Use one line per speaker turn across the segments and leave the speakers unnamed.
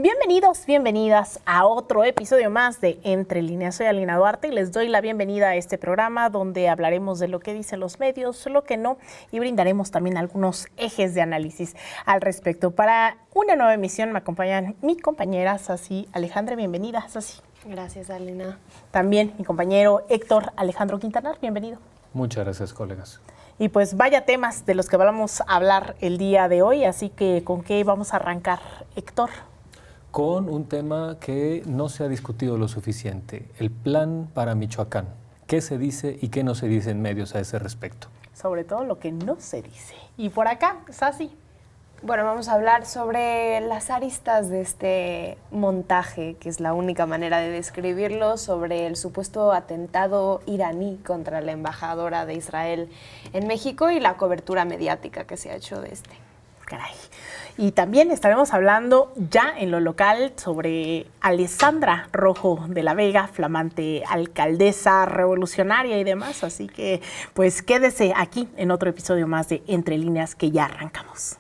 Bienvenidos, bienvenidas a otro episodio más de Entre Líneas. Soy Alina Duarte y les doy la bienvenida a este programa donde hablaremos de lo que dicen los medios, lo que no, y brindaremos también algunos ejes de análisis al respecto. Para una nueva emisión me acompañan mi compañera Sasi Alejandra. Bienvenida, Sasi.
Gracias, Alina.
También mi compañero Héctor Alejandro Quintanar. Bienvenido.
Muchas gracias, colegas.
Y pues vaya temas de los que vamos a hablar el día de hoy, así que ¿con qué vamos a arrancar, Héctor?
Con un tema que no se ha discutido lo suficiente, el plan para Michoacán. ¿Qué se dice y qué no se dice en medios a ese respecto?
Sobre todo lo que no se dice. Y por acá, Sasi.
Bueno, vamos a hablar sobre las aristas de este montaje, que es la única manera de describirlo, sobre el supuesto atentado iraní contra la embajadora de Israel en México y la cobertura mediática que se ha hecho de este.
Caray. Y también estaremos hablando ya en lo local sobre Alessandra Rojo de la Vega, flamante alcaldesa revolucionaria y demás. Así que pues quédese aquí en otro episodio más de Entre Líneas que ya arrancamos.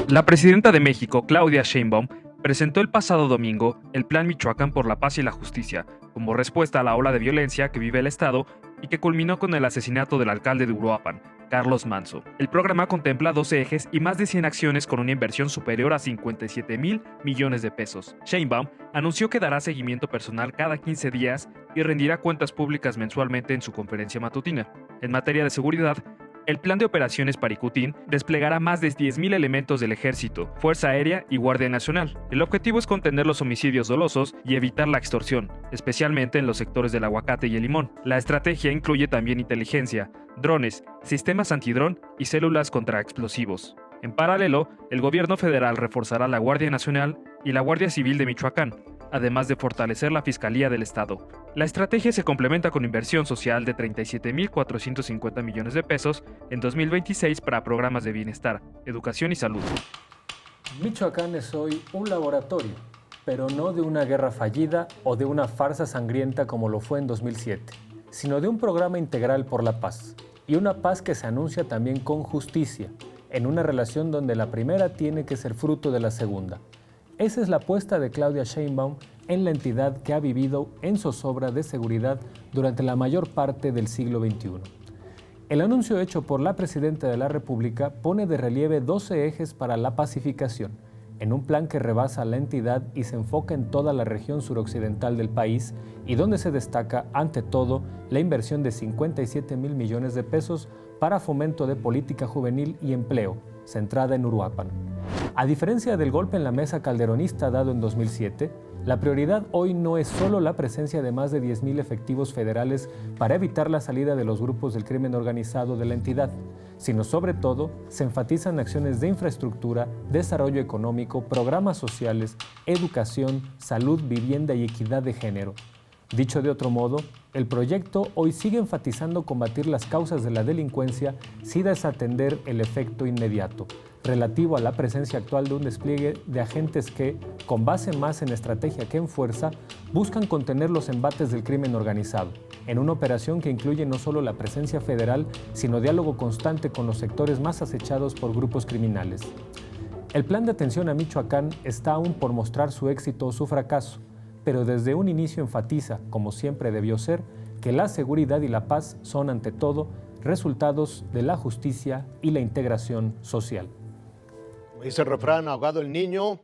La presidenta de México, Claudia Sheinbaum, presentó el pasado domingo el Plan Michoacán por la Paz y la Justicia, como respuesta a la ola de violencia que vive el Estado y que culminó con el asesinato del alcalde de Uruapan, Carlos Manzo. El programa contempla 12 ejes y más de 100 acciones con una inversión superior a 57,000 millones de pesos. Sheinbaum anunció que dará seguimiento personal cada 15 días y rendirá cuentas públicas mensualmente en su conferencia matutina. En materia de seguridad, el Plan de Operaciones Paricutín desplegará más de 10,000 elementos del Ejército, Fuerza Aérea y Guardia Nacional. El objetivo es contener los homicidios dolosos y evitar la extorsión, especialmente en los sectores del aguacate y el limón. La estrategia incluye también inteligencia, drones, sistemas antidrón y células contra explosivos. En paralelo, el gobierno federal reforzará la Guardia Nacional y la Guardia Civil de Michoacán, además de fortalecer la Fiscalía del Estado. La estrategia se complementa con inversión social de 37,450 millones de pesos en 2026 para programas de bienestar, educación y salud.
Michoacán es hoy un laboratorio, pero no de una guerra fallida o de una farsa sangrienta como lo fue en 2007, sino de un programa integral por la paz, y una paz que se anuncia también con justicia, en una relación donde la primera tiene que ser fruto de la segunda. Esa es la apuesta de Claudia Sheinbaum en la entidad que ha vivido en zozobra de seguridad durante la mayor parte del siglo XXI. El anuncio hecho por la Presidenta de la República pone de relieve 12 ejes para la pacificación, en un plan que rebasa la entidad y se enfoca en toda la región suroccidental del país y donde se destaca, ante todo, la inversión de 57,000 millones de pesos para fomento de política juvenil y empleo, centrada en Uruapan. A diferencia del golpe en la mesa calderonista dado en 2007, la prioridad hoy no es solo la presencia de más de 10,000 efectivos federales para evitar la salida de los grupos del crimen organizado de la entidad, sino sobre todo se enfatizan acciones de infraestructura, desarrollo económico, programas sociales, educación, salud, vivienda y equidad de género. Dicho de otro modo, el proyecto hoy sigue enfatizando combatir las causas de la delincuencia sin desatender el efecto inmediato, relativo a la presencia actual de un despliegue de agentes que, con base más en estrategia que en fuerza, buscan contener los embates del crimen organizado, en una operación que incluye no solo la presencia federal, sino diálogo constante con los sectores más acechados por grupos criminales. El plan de atención a Michoacán está aún por mostrar su éxito o su fracaso, pero desde un inicio enfatiza, como siempre debió ser, que la seguridad y la paz son ante todo resultados de la justicia y la integración social.
Como dice el refrán, ahogado el niño,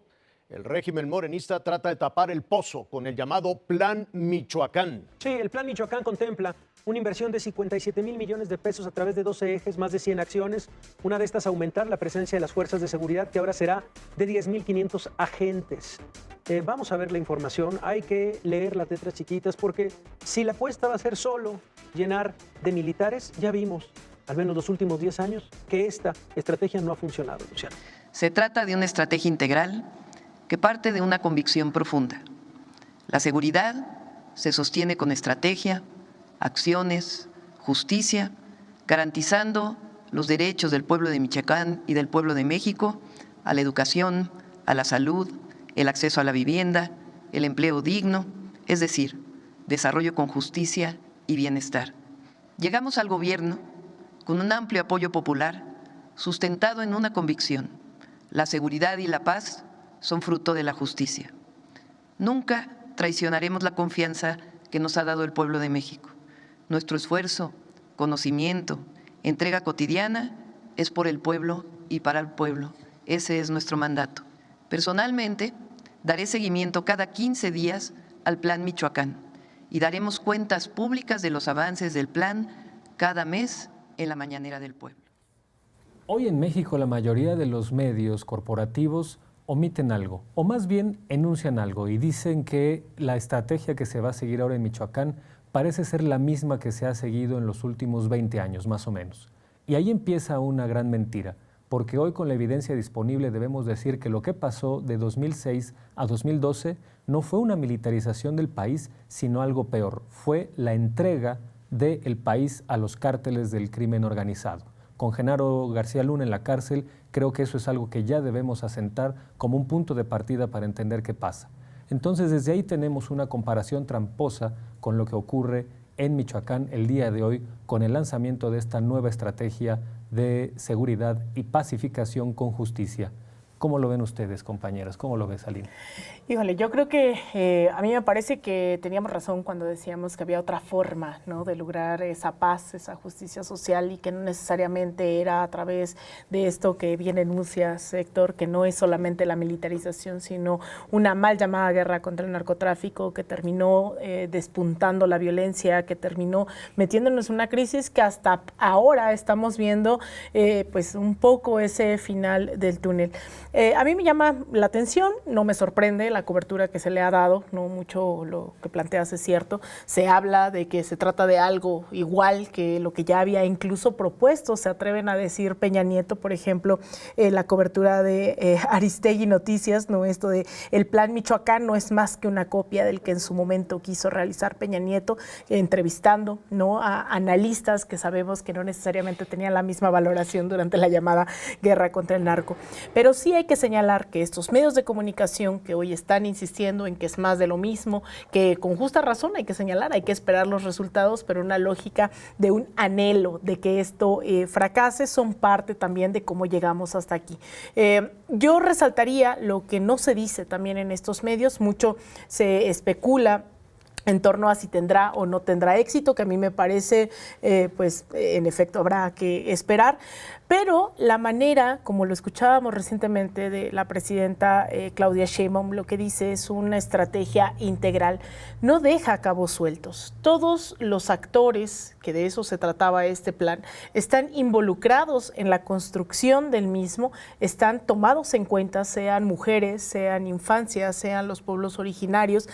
el régimen morenista trata de tapar el pozo con el llamado Plan Michoacán.
Sí, el Plan Michoacán contempla una inversión de 57,000 millones de pesos a través de 12 ejes, más de 100 acciones. Una de estas, aumentar la presencia de las fuerzas de seguridad, que ahora será de 10,500 agentes. Vamos a ver la información, hay que leer las letras chiquitas, porque si la apuesta va a ser solo llenar de militares, ya vimos, al menos los últimos 10 años, que esta estrategia no ha funcionado, Luciano.
Se trata de una estrategia integral que parte de una convicción profunda. La seguridad se sostiene con estrategia, acciones, justicia, garantizando los derechos del pueblo de Michoacán y del pueblo de México a la educación, a la salud, el acceso a la vivienda, el empleo digno, es decir, desarrollo con justicia y bienestar. Llegamos al gobierno con un amplio apoyo popular, sustentado en una convicción: la seguridad y la paz son fruto de la justicia. Nunca traicionaremos la confianza que nos ha dado el pueblo de México. Nuestro esfuerzo, conocimiento, entrega cotidiana es por el pueblo y para el pueblo. Ese es nuestro mandato. Personalmente, daré seguimiento cada 15 días al Plan Michoacán y daremos cuentas públicas de los avances del plan cada mes en la Mañanera del Pueblo.
Hoy en México la mayoría de los medios corporativos omiten algo, o más bien enuncian algo y dicen que la estrategia que se va a seguir ahora en Michoacán parece ser la misma que se ha seguido en los últimos 20 años, más o menos. Y ahí empieza una gran mentira, porque hoy con la evidencia disponible debemos decir que lo que pasó de 2006 a 2012 no fue una militarización del país, sino algo peor, fue la entrega del país a los cárteles del crimen organizado. Con Genaro García Luna en la cárcel, creo que eso es algo que ya debemos asentar como un punto de partida para entender qué pasa. Entonces, desde ahí tenemos una comparación tramposa con lo que ocurre en Michoacán el día de hoy con el lanzamiento de esta nueva estrategia de seguridad y pacificación con justicia. ¿Cómo lo ven ustedes, compañeras? ¿Cómo lo ves, Aline?
Híjole, yo creo que a mí me parece que teníamos razón cuando decíamos que había otra forma, ¿no?, de lograr esa paz, esa justicia social, y que no necesariamente era a través de esto que bien enuncias, Héctor, que no es solamente la militarización, sino una mal llamada guerra contra el narcotráfico que terminó despuntando la violencia, que terminó metiéndonos en una crisis que hasta ahora estamos viendo pues un poco ese final del túnel. A mí me llama la atención, no me sorprende la cobertura que se le ha dado, no mucho lo que planteas es cierto. Se habla de que se trata de algo igual que lo que ya había incluso propuesto, se atreven a decir Peña Nieto, por ejemplo, la cobertura de Aristegui Noticias, ¿no?, esto de el Plan Michoacán no es más que una copia del que en su momento quiso realizar Peña Nieto, entrevistando, ¿no?, a analistas que sabemos que no necesariamente tenían la misma valoración durante la llamada guerra contra el narco. Pero sí hay que señalar que estos medios de comunicación que hoy están insistiendo en que es más de lo mismo, que con justa razón hay que señalar, hay que esperar los resultados, pero una lógica de un anhelo de que esto fracase, son parte también de cómo llegamos hasta aquí. Yo resaltaría lo que no se dice también en estos medios, mucho se especula en torno a si tendrá o no tendrá éxito, que a mí me parece, pues en efecto habrá que esperar, pero la manera, como lo escuchábamos recientemente de la presidenta Claudia Sheinbaum, lo que dice es una estrategia integral, no deja cabos sueltos. Todos los actores, que de eso se trataba este plan, están involucrados en la construcción del mismo, están tomados en cuenta, sean mujeres, sean infancias, sean los pueblos originarios.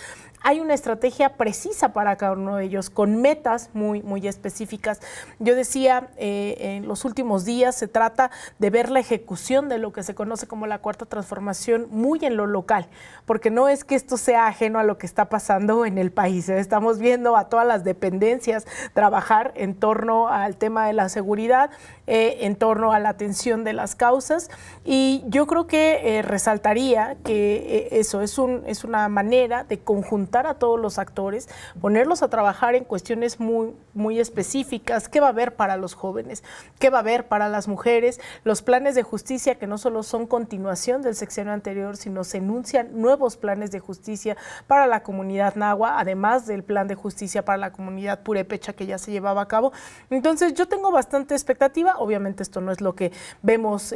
Hay una estrategia precisa para cada uno de ellos, con metas muy específicas. Yo decía, en los últimos días se trata de ver la ejecución de lo que se conoce como la Cuarta Transformación muy en lo local, porque no es que esto sea ajeno a lo que está pasando en el país. Estamos viendo a todas las dependencias trabajar en torno al tema de la seguridad, en torno a la atención de las causas, y yo creo que resaltaría que eso es una manera de conjuntar a todos los actores, ponerlos a trabajar en cuestiones muy específicas. ¿Qué va a haber para los jóvenes? ¿Qué va a haber para las mujeres? Los planes de justicia, que no solo son continuación del sexenio anterior, sino se enuncian nuevos planes de justicia para la comunidad nahua, además del plan de justicia para la comunidad purépecha que ya se llevaba a cabo. Entonces yo tengo bastante expectativa. Obviamente esto no es lo que vemos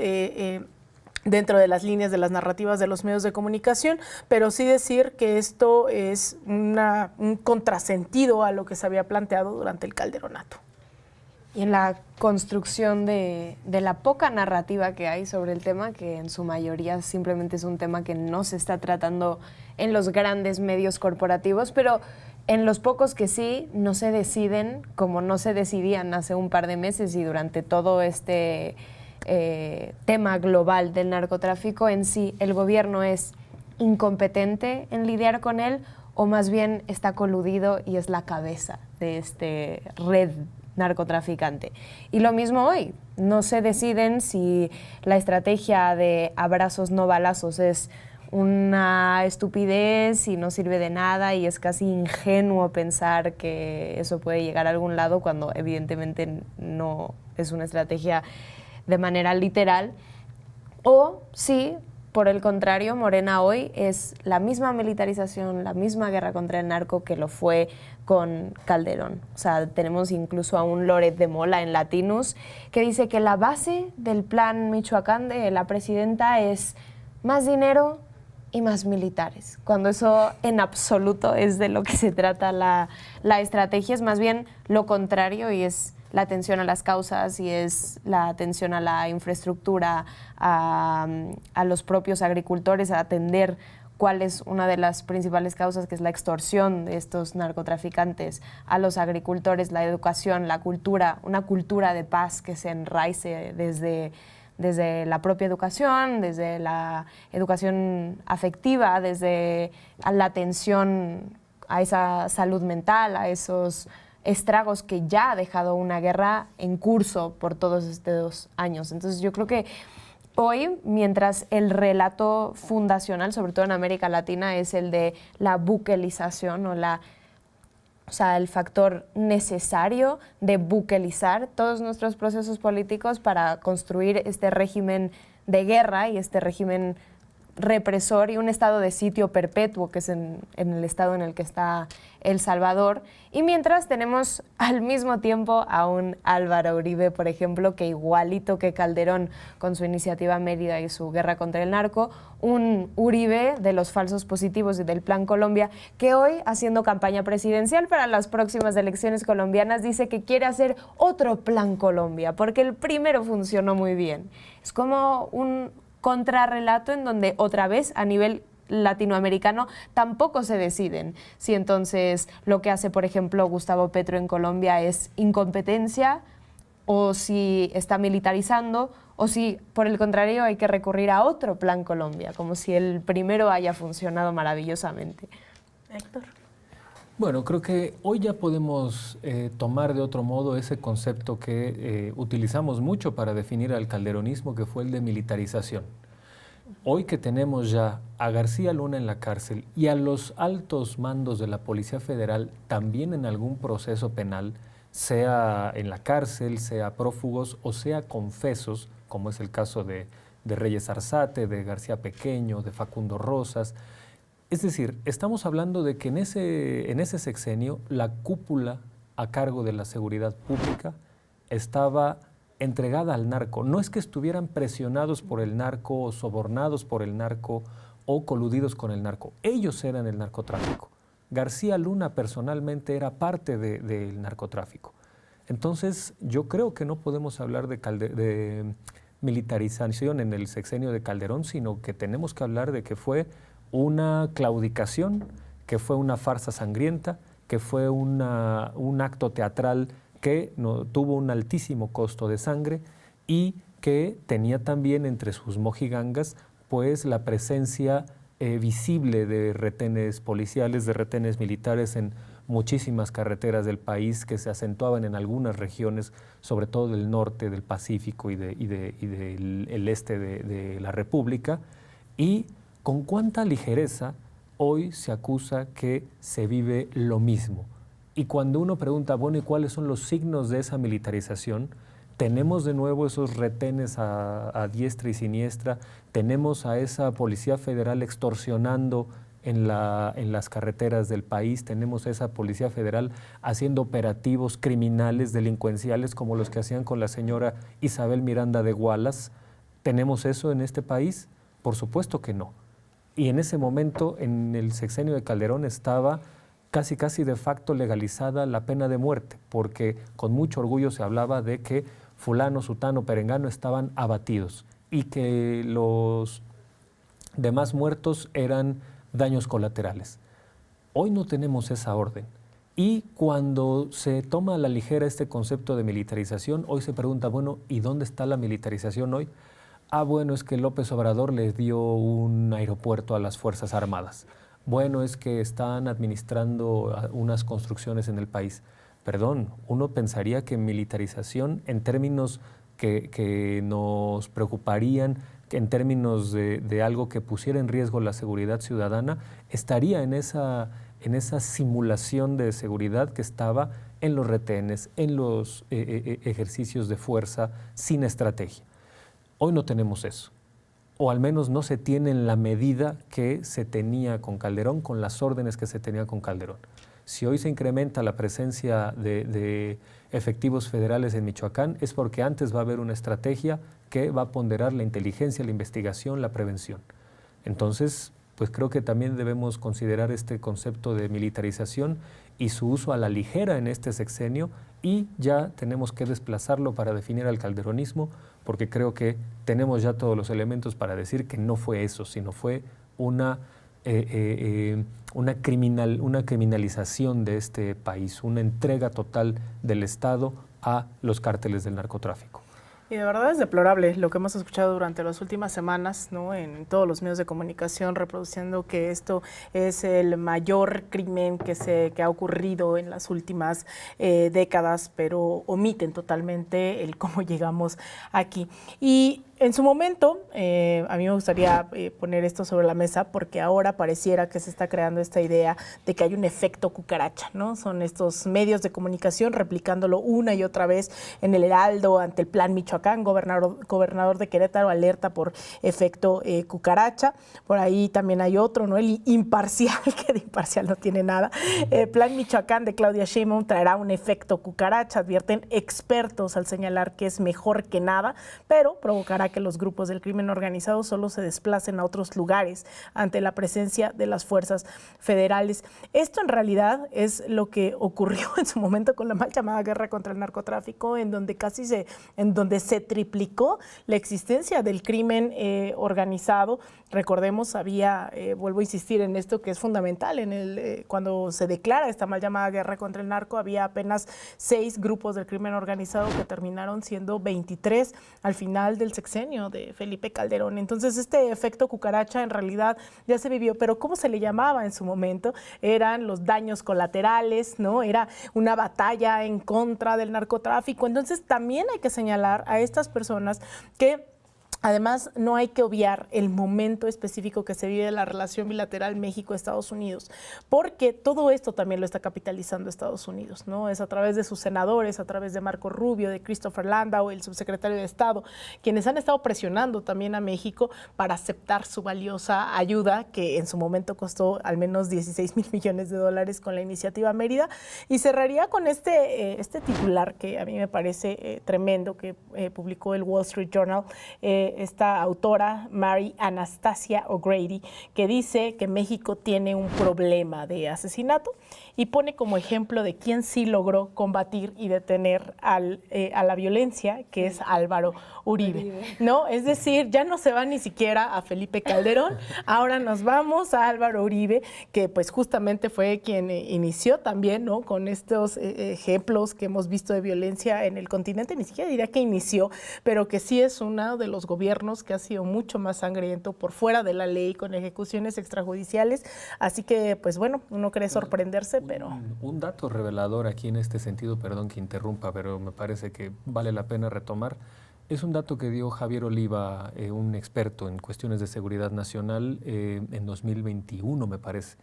dentro de las líneas de las narrativas de los medios de comunicación, pero sí decir que esto es un contrasentido a lo que se había planteado durante el Calderonato.
Y en la construcción de la poca narrativa que hay sobre el tema, que en su mayoría simplemente es un tema que no se está tratando en los grandes medios corporativos, pero en los pocos que sí, no se deciden como no se decidían hace un par de meses, y durante todo este tema global del narcotráfico en sí, ¿el gobierno es incompetente en lidiar con él o más bien está coludido y es la cabeza de esta red narcotraficante. Y lo mismo hoy, no se deciden si la estrategia de abrazos no balazos es una estupidez y no sirve de nada y es casi ingenuo pensar que eso puede llegar a algún lado cuando evidentemente no es una estrategia de manera literal. O si, por el contrario, Morena hoy es la misma militarización, la misma guerra contra el narco que lo fue con Calderón. O sea, tenemos incluso a un Loret de Mola en Latinus que dice que la base del plan Michoacán de la presidenta es más dinero y más militares, cuando eso en absoluto es de lo que se trata la estrategia, es más bien lo contrario y es la atención a las causas y es la atención a la infraestructura, a los propios agricultores, a atender cuál es una de las principales causas, que es la extorsión de estos narcotraficantes, a los agricultores, la educación, la cultura, una cultura de paz que se enraice desde la propia educación, desde la educación afectiva, desde la atención a esa salud mental, a esos estragos que ya ha dejado una guerra en curso por todos estos años. Entonces yo creo que hoy, mientras el relato fundacional, sobre todo en América Latina, es el de la buquelización o sea, el factor necesario de buquelizar todos nuestros procesos políticos para construir este régimen de guerra y este régimen represor y un estado de sitio perpetuo, que es en el estado en el que está El Salvador. Y mientras tenemos al mismo tiempo a un Álvaro Uribe, por ejemplo, que igualito que Calderón con su iniciativa Mérida y su guerra contra el narco, un Uribe de los falsos positivos y del Plan Colombia, que hoy, haciendo campaña presidencial para las próximas elecciones colombianas, dice que quiere hacer otro Plan Colombia, porque el primero funcionó muy bien. Es como un contrarrelato en donde otra vez a nivel latinoamericano tampoco se deciden si entonces lo que hace, por ejemplo, Gustavo Petro en Colombia es incompetencia o si está militarizando o si, por el contrario, hay que recurrir a otro Plan Colombia, como si el primero haya funcionado maravillosamente.
Héctor.
Bueno, creo que hoy ya podemos tomar de otro modo ese concepto que utilizamos mucho para definir al calderonismo, que fue el de militarización. Hoy que tenemos ya a García Luna en la cárcel y a los altos mandos de la Policía Federal también en algún proceso penal, sea en la cárcel, sea prófugos o sea confesos, como es el caso de Reyes Arzate, de García Pequeño, de Facundo Rosas. Es decir, estamos hablando de que en ese sexenio la cúpula a cargo de la seguridad pública estaba entregada al narco. No es que estuvieran presionados por el narco o sobornados por el narco o coludidos con el narco. Ellos eran el narcotráfico. García Luna personalmente era parte del narcotráfico. Entonces, yo creo que no podemos hablar de militarización en el sexenio de Calderón, sino que tenemos que hablar de que fue una claudicación, que fue una farsa sangrienta, que fue un acto teatral que tuvo un altísimo costo de sangre y que tenía también entre sus mojigangas pues la presencia visible de retenes policiales, de retenes militares en muchísimas carreteras del país que se acentuaban en algunas regiones, sobre todo del norte, del Pacífico y del este de la República. Y con cuánta ligereza hoy se acusa que se vive lo mismo. Y cuando uno pregunta, bueno, ¿y cuáles son los signos de esa militarización? Tenemos de nuevo esos retenes a diestra y siniestra, tenemos a esa Policía Federal extorsionando en las carreteras del país, tenemos a esa Policía Federal haciendo operativos criminales, delincuenciales, como los que hacían con la señora Isabel Miranda de Gualas. ¿Tenemos eso en este país? Por supuesto que no. Y en ese momento, en el sexenio de Calderón, estaba casi de facto legalizada la pena de muerte, porque con mucho orgullo se hablaba de que fulano, sutano, perengano estaban abatidos y que los demás muertos eran daños colaterales. Hoy no tenemos esa orden. Y cuando se toma a la ligera este concepto de militarización, hoy se pregunta, bueno, ¿y dónde está la militarización hoy? Bueno, es que López Obrador les dio un aeropuerto a las Fuerzas Armadas. Bueno, es que están administrando unas construcciones en el país. perdón, uno pensaría que militarización en términos que nos preocuparían, en términos de algo que pusiera en riesgo la seguridad ciudadana, estaría en esa simulación de seguridad que estaba en los retenes, en los ejercicios de fuerza sin estrategia. Hoy no tenemos eso, o al menos no se tiene en la medida que se tenía con Calderón, con las órdenes que se tenía con Calderón. Si hoy se incrementa la presencia de efectivos federales en Michoacán, es porque antes va a haber una estrategia que va a ponderar la inteligencia, la investigación, la prevención. Entonces, pues creo que también debemos considerar este concepto de militarización y su uso a la ligera en este sexenio, y ya tenemos que desplazarlo para definir al calderonismo, porque creo que tenemos ya todos los elementos para decir que no fue eso, sino fue una criminalización de este país, una entrega total del Estado a los cárteles del narcotráfico.
Y de verdad es deplorable lo que hemos escuchado durante las últimas semanas, ¿no? En todos los medios de comunicación reproduciendo que esto es el mayor crimen que ha ocurrido en las últimas décadas, pero omiten totalmente el cómo llegamos aquí. Y en su momento, a mí me gustaría poner esto sobre la mesa, porque ahora pareciera que se está creando esta idea de que hay un efecto cucaracha, ¿no? Son estos medios de comunicación replicándolo una y otra vez en el Heraldo, ante el Plan Michoacán, gobernador de Querétaro alerta por efecto cucaracha. Por ahí también hay otro, ¿no? El imparcial, que de imparcial no tiene nada. Plan Michoacán de Claudia Sheinbaum traerá un efecto cucaracha, advierten expertos al señalar que es mejor que nada, pero provocará que los grupos del crimen organizado solo se desplacen a otros lugares ante la presencia de las fuerzas federales. Esto en realidad es lo que ocurrió en su momento con la mal llamada guerra contra el narcotráfico, en donde se triplicó la existencia del crimen organizado. Recordemos, vuelvo a insistir en esto que es fundamental, cuando se declara esta mal llamada guerra contra el narco, había apenas 6 grupos del crimen organizado que terminaron siendo 23 al final del sexenio de Felipe Calderón. Entonces, este efecto cucaracha en realidad ya se vivió, pero ¿cómo se le llamaba en su momento? Eran los daños colaterales, ¿no? Era una batalla en contra del narcotráfico. Entonces, también hay que señalar a estas personas que además, no hay que obviar el momento específico que se vive de la relación bilateral México-Estados Unidos, porque todo esto también lo está capitalizando Estados Unidos, ¿no? Es a través de sus senadores, a través de Marco Rubio, de Christopher Landau, el subsecretario de Estado, quienes han estado presionando también a México para aceptar su valiosa ayuda, que en su momento costó al menos $16,000 millones con la iniciativa Mérida. Y cerraría con este titular que a mí me parece tremendo, que publicó el Wall Street Journal, esta autora, Mary Anastasia O'Grady, que dice que México tiene un problema de asesinato y pone como ejemplo de quién sí logró combatir y detener a la violencia, que es Álvaro Uribe, ¿no? Es decir, ya no se va ni siquiera a Felipe Calderón, ahora nos vamos a Álvaro Uribe, que pues justamente fue quien inició también, ¿no? Con estos ejemplos que hemos visto de violencia en el continente, ni siquiera diría que inició, pero que sí es uno de los gobiernos que ha sido mucho más sangriento por fuera de la ley, con ejecuciones extrajudiciales. Así que, pues bueno, uno cree sorprenderse, pero...
Un dato revelador aquí en este sentido, perdón que interrumpa, pero me parece que vale la pena retomar, es un dato que dio Javier Oliva, un experto en cuestiones de seguridad nacional, en 2021, me parece.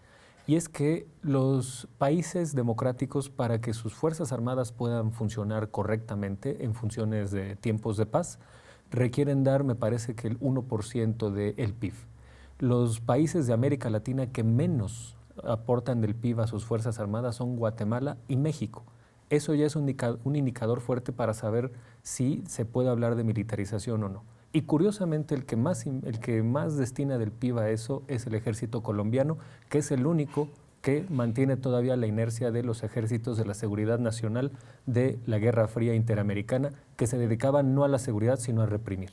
Y es que los países democráticos, para que sus fuerzas armadas puedan funcionar correctamente en funciones de tiempos de paz, requieren dar, me parece que el 1% del PIB. Los países de América Latina que menos aportan del PIB a sus Fuerzas Armadas son Guatemala y México. Eso ya es un indicador fuerte para saber si se puede hablar de militarización o no. Y curiosamente el que más destina del PIB a eso es el ejército colombiano, que es el único que mantiene todavía la inercia de los ejércitos de la seguridad nacional de la Guerra Fría Interamericana, que se dedicaban no a la seguridad, sino a reprimir.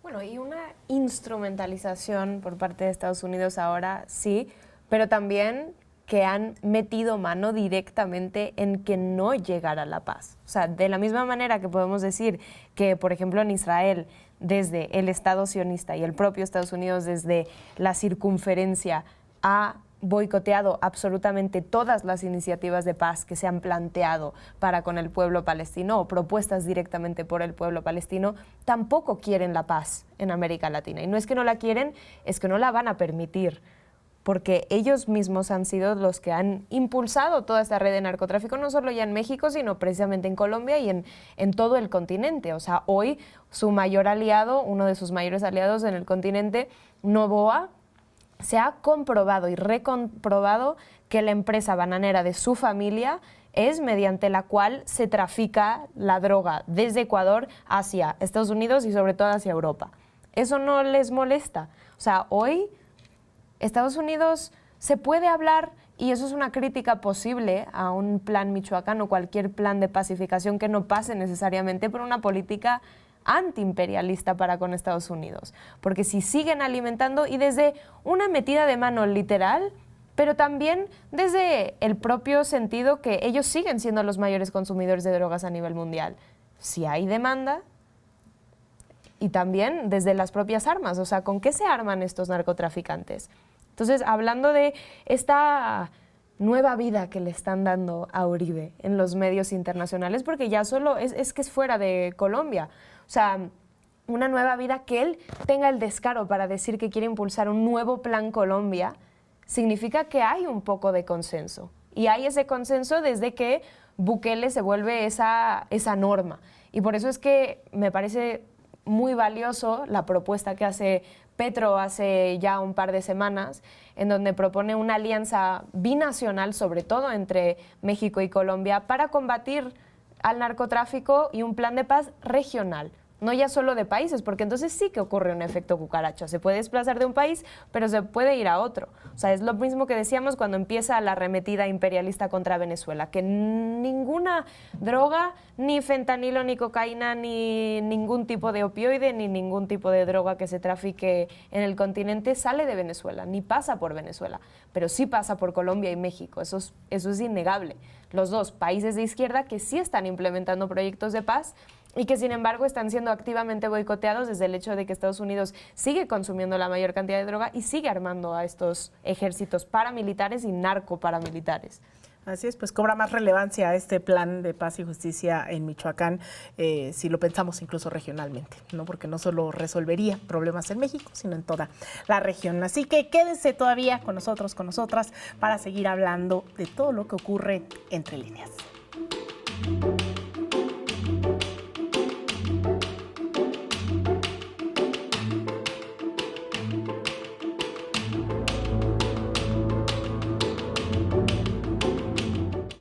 Bueno, y una instrumentalización por parte de Estados Unidos ahora, sí, pero también que han metido mano directamente en que no llegara la paz. O sea, de la misma manera que podemos decir que, por ejemplo, en Israel, desde el Estado sionista y el propio Estados Unidos, desde la circunferencia, ha boicoteado absolutamente todas las iniciativas de paz que se han planteado para con el pueblo palestino o propuestas directamente por el pueblo palestino, tampoco quieren la paz en América Latina. Y no es que no la quieren, es que no la van a permitir, porque ellos mismos han sido los que han impulsado toda esta red de narcotráfico, no solo ya en México, sino precisamente en Colombia y en todo el continente. O sea, hoy su mayor aliado, uno de sus mayores aliados en el continente, Noboa, se ha comprobado y recomprobado que la empresa bananera de su familia es mediante la cual se trafica la droga desde Ecuador hacia Estados Unidos y sobre todo hacia Europa. Eso no les molesta. O sea, hoy Estados Unidos se puede hablar, y eso es una crítica posible a un plan Michoacán o cualquier plan de pacificación que no pase necesariamente por una política antiimperialista para con Estados Unidos, porque si siguen alimentando y desde una metida de mano literal, pero también desde el propio sentido que ellos siguen siendo los mayores consumidores de drogas a nivel mundial. Si hay demanda, y también desde las propias armas, o sea, ¿con qué se arman estos narcotraficantes? Entonces, hablando de esta nueva vida que le están dando a Uribe en los medios internacionales, porque ya solo es que es fuera de Colombia. O sea, una nueva vida, que él tenga el descaro para decir que quiere impulsar un nuevo plan Colombia, significa que hay un poco de consenso. Y hay ese consenso desde que Bukele se vuelve esa norma. Y por eso es que me parece muy valioso la propuesta que hace Petro hace ya un par de semanas, en donde propone una alianza binacional, sobre todo entre México y Colombia, para combatir al narcotráfico y un plan de paz regional, no ya solo de países, porque entonces sí que ocurre un efecto cucaracha. Se puede desplazar de un país, pero se puede ir a otro. O sea, es lo mismo que decíamos cuando empieza la arremetida imperialista contra Venezuela, que ninguna droga, ni fentanilo, ni cocaína, ni ningún tipo de opioide, ni ningún tipo de droga que se trafique en el continente sale de Venezuela, ni pasa por Venezuela, pero sí pasa por Colombia y México. Eso es innegable. Los dos países de izquierda que sí están implementando proyectos de paz y que sin embargo están siendo activamente boicoteados desde el hecho de que Estados Unidos sigue consumiendo la mayor cantidad de droga y sigue armando a estos ejércitos paramilitares y narcoparamilitares.
Así es, pues cobra más relevancia este plan de paz y justicia en Michoacán, si lo pensamos incluso regionalmente, ¿no? Porque no solo resolvería problemas en México, sino en toda la región. Así que quédense todavía con nosotros, con nosotras, para seguir hablando de todo lo que ocurre entre líneas.